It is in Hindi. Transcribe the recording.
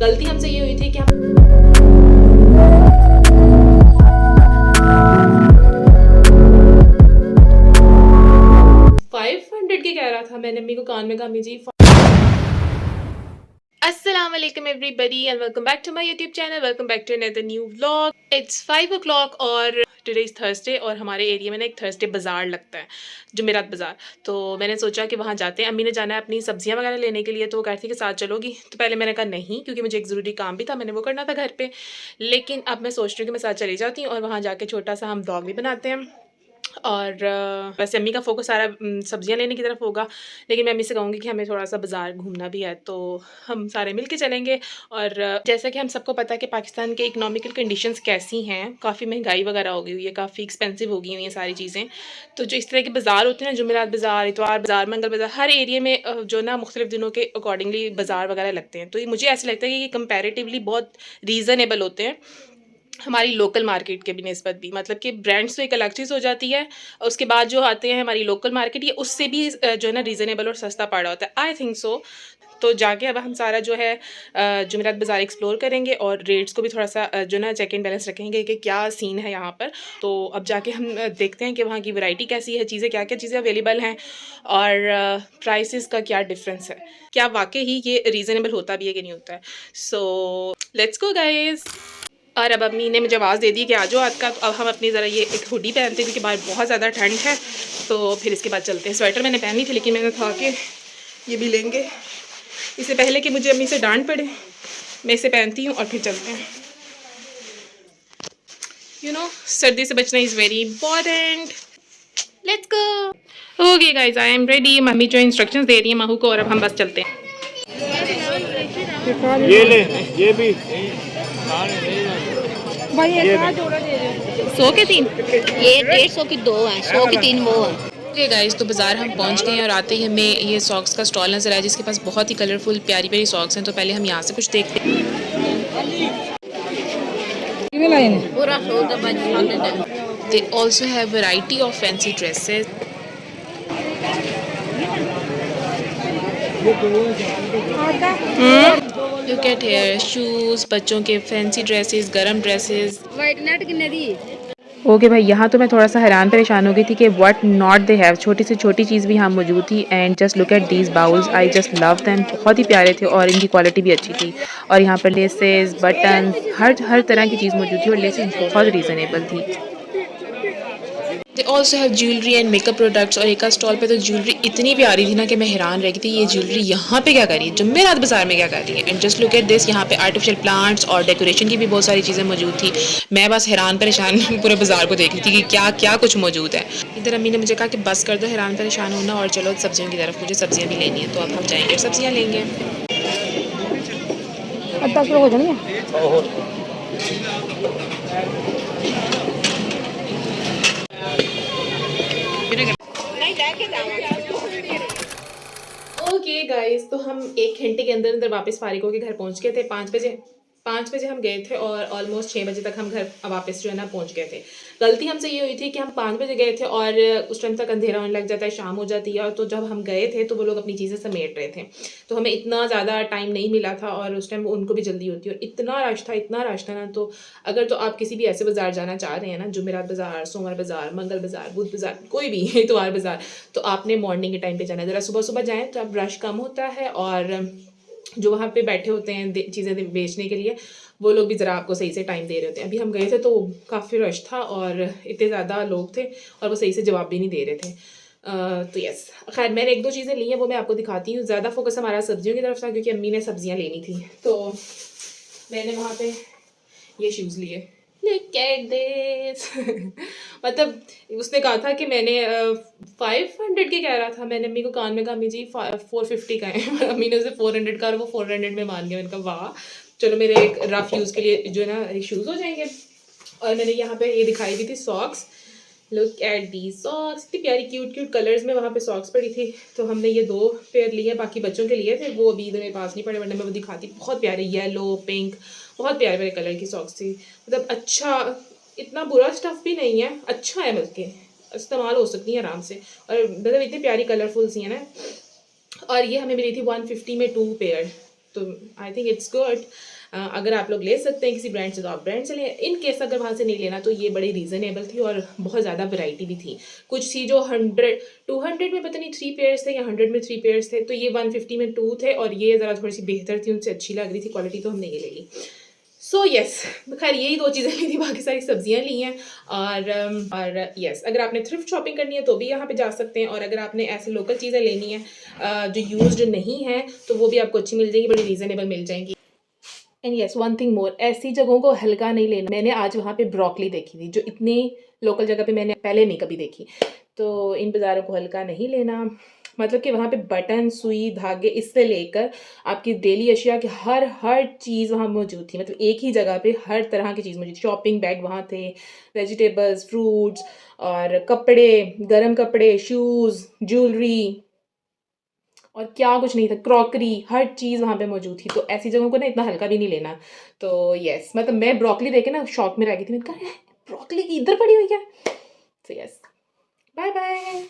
गलती हमसे ये हुई थी कि हम 500 के कह रहा था। मैंने अम्मी को कान में कहा, अम्मी जी अस्सलाम वालेकुम everybody and welcome back to my YouTube channel. Welcome back to another new vlog. It's 5 o'clock और टुडे इज़ थर्सडे और हमारे एरिया में ना एक थर्सडे बाज़ार लगता है, जुमेरात बाज़ार। तो मैंने सोचा कि वहाँ जाते हैं। अम्मी ने जाना है अपनी सब्जियां वगैरह लेने के लिए, तो वो कहती थी कि साथ चलोगी। तो पहले मैंने कहा नहीं, क्योंकि मुझे एक ज़रूरी काम भी था, मैंने वो करना था घर पे। लेकिन अब मैं सोच रही हूँ कि मैं साथ चली जाती हूँ और वहाँ जाके छोटा सा हम व्लॉग भी बनाते हैं। और वैसे अम्मी का फ़ोकस सारा सब्जियां लेने की तरफ होगा, लेकिन मैं अम्मी से कहूँगी कि हमें थोड़ा सा बाज़ार घूमना भी है, तो हम सारे मिल के चलेंगे। और जैसा कि हम सबको पता है कि पाकिस्तान के इकोनॉमिकल कंडीशंस कैसी हैं, काफ़ी महंगाई वगैरह हो गई हुई है, काफ़ी एक्सपेंसिव हो गई हुई हैं सारी चीज़ें। तो जो इस तरह के बाज़ार होते हैं ना, जुमेरात बाज़ार, इतवार बाज़ार, मंगल बाज़ार, हर एरिया में जो ना मुख्तलिफ दिनों के अकॉर्डिंगली बाज़ार वगैरह लगते हैं। तो ये मुझे ऐसा लगता है कि ये कंपैरेटिवली बहुत रीज़नेबल होते हैं हमारी लोकल मार्केट के भी निस्बत भी। मतलब कि ब्रांड्स तो एक अलग चीज़ हो जाती है, उसके बाद जो आते हैं हमारी लोकल मार्केट, ये उससे भी जो है ना रीज़नेबल और सस्ता पड़ रहा होता है, आई थिंक सो। तो जाके अब हम सारा जो है जुमेरात बाज़ार एक्सप्लोर करेंगे और रेट्स को भी थोड़ा सा जो ना चेक एंड बैलेंस रखेंगे कि क्या सीन है यहाँ पर। तो अब जाके हम देखते हैं कि वहाँ की वैरायटी कैसी है, चीज़ें क्या क्या चीज़ें अवेलेबल हैं और प्राइसेस का क्या डिफरेंस है, क्या वाकई ही ये रीज़नेबल होता भी है कि नहीं होता है। So let's go guys. और अब अम्मी ने मुझे आवाज़ दे दी कि आ जाओ आज का। तो अब हम अपनी ज़रा ये एक हुडी पहनते हैं क्योंकि बाहर बहुत ज़्यादा ठंड है। तो फिर इसके बाद चलते हैं। स्वेटर मैंने पहनी थी, लेकिन मैंने था कि ये भी लेंगे इससे पहले कि मुझे अम्मी से डांट पड़े। मैं इसे पहनती हूँ और फिर चलते हैं। यू नो, सर्दी से बचना is very important. Let's go. Okay guys, I am ready. Mummy जो इंस्ट्रक्शंस दे रही है महू को, और अब हम बस चलते हैं। ये ले, ये भी भाई एक ये आध जोड़ा दे दे। 100 के 3। ये 150 की 2 हैं, 100 की 3 वो हैं। ओके गाइस, तो बाज़ार हम पहुंच गए हैं और आते ही हमें ये सॉक्स का स्टॉल नज़र आया, जिसके पास बहुत ही कलरफुल प्यारी प्यारी सॉक्स हैं। तो पहले हम यहाँ से कुछ देखते हैं। कितने लाए हैं? पूरा 100 का बच है। They also have variety of fancy dresses. Look at hair, shoes, बच्चों के फैंसी ड्रेसेस, गरम ड्रेसेस। वाइट नेट कितने दी? ओके भाई, यहाँ तो मैं थोड़ा सा हैरान परेशान हो गई थी कि व्हाट नॉट दे हैव। छोटी से छोटी चीज़ भी यहाँ मौजूद थी। And just look at these bowls, I just love them. बहुत ही प्यारे थे और इनकी क्वालिटी भी अच्छी थी। और यहाँ पर लेसेस, बटन, हर तरह की चीज़ मौजूद थी और लेसेस बहुत रीज़नेबल थी। दे also have jewellery and makeup products. और एक स्टॉल पे तो ज्वेलरी इतनी प्यारी थी ना कि मैं हैरान रह गई थी, ये ज्वेलरी यहाँ पे क्या कर रही है, जुमेरात बाज़ार में क्या कर रही है। And just look at this, यहाँ पे आर्टिफिशियल प्लांट्स और डेकोरेशन की भी बहुत सारी चीज़ें मौजूद थी। मैं बस हैरान परेशान पूरे बाज़ार को देख रही थी कि क्या क्या कुछ मौजूद है। इधर अम्मी ने मुझे कहा कि बस कर दो हैरान परेशान होना और चलो सब्जियों की तरफ, मुझे सब्जियाँ भी लेनी है। तो अब हम जाएंगे सब्जियाँ लेंगे। अब 10 लोग हो जाएंगे। ओके गाइस, तो हम 1 घंटे के अंदर अंदर वापस फारिग होकर घर पहुंच गए थे। 5 बजे हम गए थे और ऑलमोस्ट 6 बजे तक हम घर वापस जो है ना पहुंच गए थे। गलती हमसे ये हुई थी कि हम 5 बजे गए थे और उस टाइम तक अंधेरा होने लग जाता है, शाम हो जाती है। और तो जब हम गए थे तो वो लोग अपनी चीज़ें समेट रहे थे, तो हमें इतना ज़्यादा टाइम नहीं मिला था और उस टाइम उनको भी जल्दी होती है और इतना रश था ना। तो अगर तो आप किसी भी ऐसे बाज़ार जाना चाह रहे हैं ना, जुमेरात बाज़ार, सोमवार बाज़ार, मंगल बाज़ार, बुध बाज़ार, कोई भी इतवार बाज़ार, तो आपने मॉर्निंग के टाइम पे जाना है। ज़रा सुबह सुबह जाएँ तो अब रश कम होता है और जो वहाँ पे बैठे होते हैं चीज़ें बेचने के लिए, वो लोग भी ज़रा आपको सही से टाइम दे रहे होते हैं। अभी हम गए थे तो काफ़ी रश था और इतने ज़्यादा लोग थे और वो सही से जवाब भी नहीं दे रहे थे। तो यस, खैर मैंने 1-2 चीज़ें ली हैं, वो मैं आपको दिखाती हूँ। ज़्यादा फोकस हमारा सब्जियों की तरफ था क्योंकि अम्मी ने सब्जियाँ लेनी थी, तो मैंने वहाँ पे ये शूज़ लिए। Look at this मतलब उसने कहा था कि मैंने 500 के कह रहा था। मैंने अम्मी को कान में कहा, अम्मी जी 450 का है। अम्मी ने उसे 400 का और वो 400 में मान गया। मैंने कहा वाह, चलो मेरे एक रफ यूज़ के लिए जो है ना शूज़ हो जाएंगे। और मैंने यहाँ पे ये दिखाई भी थी socks. Look at the socks, इतनी प्यारी क्यूट कलर्स में वहाँ पे सॉक्स पड़ी थी। तो हमने ये 2 पेयर लिए, बाकी बच्चों के लिए थे, वो अभी इधर मेरे पास नहीं पड़े, वरना मैं वो दिखाती। बहुत प्यारे येलो पिंक, बहुत प्यारे प्यारे कलर की सॉक्स थी। मतलब अच्छा, इतना बुरा स्टफ़ भी नहीं है, अच्छा है, बल्कि इस्तेमाल हो सकती है आराम से। और मतलब इतनी प्यारी कलरफुल सी है ना। और ये हमें मिली थी 150 में 2 पेयर। तो आई थिंक इट्स गुड। अगर आप लोग ले सकते हैं किसी ब्रांड से तो आप ब्रांड से लें। इन केस अगर वहाँ से नहीं लेना तो ये बड़ी रीज़नेबल थी और बहुत ज़्यादा वैरायटी भी थी। कुछ थी जो 200 में पता नहीं 3 पेयर्स थे या 100 में 3 पेयर्स थे, तो ये 150 में 2 थे और ये ज़रा थोड़ी सी बेहतर थी, उनसे अच्छी लग रही थी क्वालिटी, तो हमने ये ले ली। सो यस, खैर यही 2 चीज़ें ली थी, बाकी सारी सब्जियां ली हैं। और यस, अगर आपने थ्रिफ्ट शॉपिंग करनी है तो भी यहाँ पे जा सकते हैं, और अगर आपने ऐसे लोकल चीज़ें लेनी है जो यूज्ड नहीं है तो वो भी आपको अच्छी मिल जाएगी, बड़ी रीज़नेबल मिल जाएंगी। And yes, one thing more, ऐसी जगहों को हल्का नहीं लेना। मैंने आज वहाँ पे ब्रोकली देखी थी जो इतनी लोकल जगह पे मैंने पहले नहीं कभी देखी, तो इन बाज़ारों को हल्का नहीं लेना। मतलब कि वहाँ पे बटन, सुई, धागे इससे लेकर आपकी डेली अशिया की हर चीज़ वहाँ मौजूद थी। मतलब एक ही जगह पे हर तरह की चीज़ मौजूद। शॉपिंग बैग वहाँ थे, वेजिटेबल्स, फ्रूट्स और कपड़े, गर्म कपड़े, शूज़, ज्वेलरी और क्या कुछ नहीं था, क्रॉकरी, हर चीज़ वहाँ पे मौजूद थी। तो ऐसी जगहों को ना इतना हल्का भी नहीं लेना। तो यस, मतलब मैं ब्रोकली देख के ना शॉक में रह गई थी। मैंने कहा ब्रोकली इधर पड़ी हुई है। तो यस, बाय बाय।